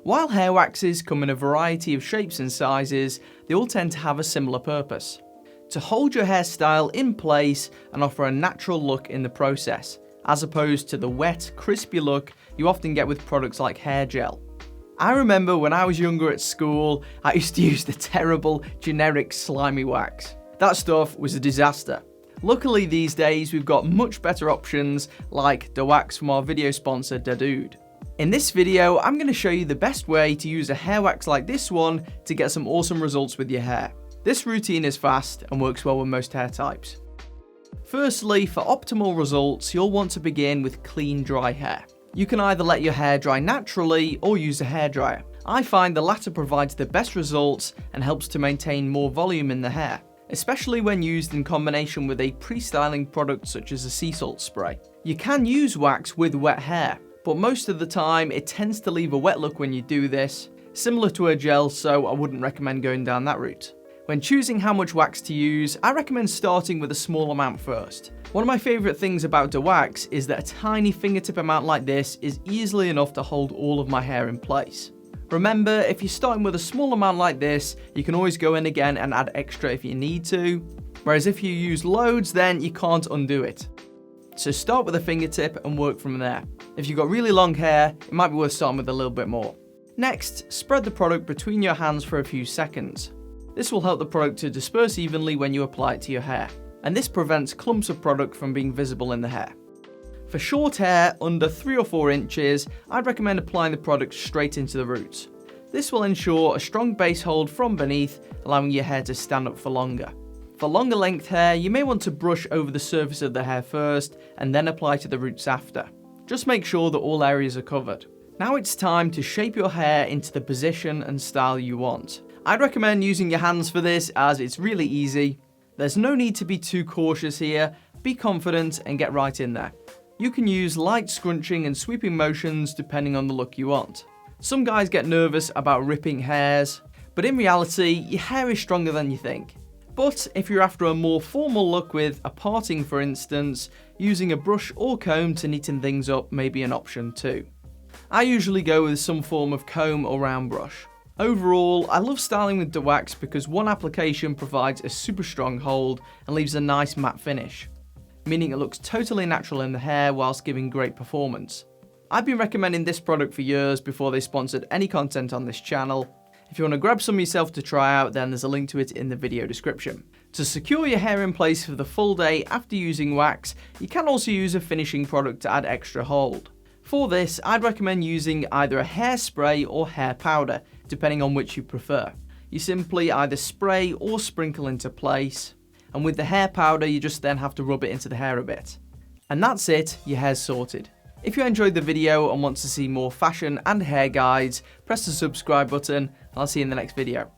While hair waxes come in a variety of shapes and sizes, they all tend to have a similar purpose: to hold your hairstyle in place and offer a natural look in the process, as opposed to the wet, crispy look you often get with products like hair gel. I remember when I was younger at school, I used to use the terrible, generic slimy wax. That stuff was a disaster. Luckily these days we've got much better options like the wax from our video sponsor Dadood. In this video, I'm going to show you the best way to use a hair wax like this one to get some awesome results with your hair. This routine is fast and works well with most hair types. Firstly, for optimal results, you'll want to begin with clean, dry hair. You can either let your hair dry naturally or use a hairdryer. I find the latter provides the best results and helps to maintain more volume in the hair, especially when used in combination with a pre-styling product such as a sea salt spray. You can use wax with wet hair, but most of the time it tends to leave a wet look when you do this, similar to a gel, so I wouldn't recommend going down that route. When choosing how much wax to use, I recommend starting with a small amount first. One of my favourite things about the wax is that a tiny fingertip amount like this is easily enough to hold all of my hair in place. Remember, if you're starting with a small amount like this, you can always go in again and add extra if you need to, whereas if you use loads, then you can't undo it. So start with a fingertip and work from there. If you've got really long hair, it might be worth starting with a little bit more. Next, spread the product between your hands for a few seconds. This will help the product to disperse evenly when you apply it to your hair, and this prevents clumps of product from being visible in the hair. For short hair under 3 or 4 inches, I'd recommend applying the product straight into the roots. This will ensure a strong base hold from beneath, allowing your hair to stand up for longer. For longer length hair, you may want to brush over the surface of the hair first and then apply to the roots after. Just make sure that all areas are covered. Now it's time to shape your hair into the position and style you want. I'd recommend using your hands for this as it's really easy. There's no need to be too cautious here, be confident and get right in there. You can use light scrunching and sweeping motions depending on the look you want. Some guys get nervous about ripping hairs, but in reality, your hair is stronger than you think. But if you're after a more formal look with a parting for instance, using a brush or comb to neaten things up may be an option too. I usually go with some form of comb or round brush. Overall, I love styling with the wax because one application provides a super strong hold and leaves a nice matte finish, meaning it looks totally natural in the hair whilst giving great performance. I've been recommending this product for years before they sponsored any content on this channel. If you want to grab some yourself to try out, then there's a link to it in the video description. To secure your hair in place for the full day after using wax, you can also use a finishing product to add extra hold. For this, I'd recommend using either a hairspray or hair powder, depending on which you prefer. You simply either spray or sprinkle into place, and with the hair powder you just then have to rub it into the hair a bit. And that's it, your hair's sorted. If you enjoyed the video and want to see more fashion and hair guides, press the subscribe button and I'll see you in the next video.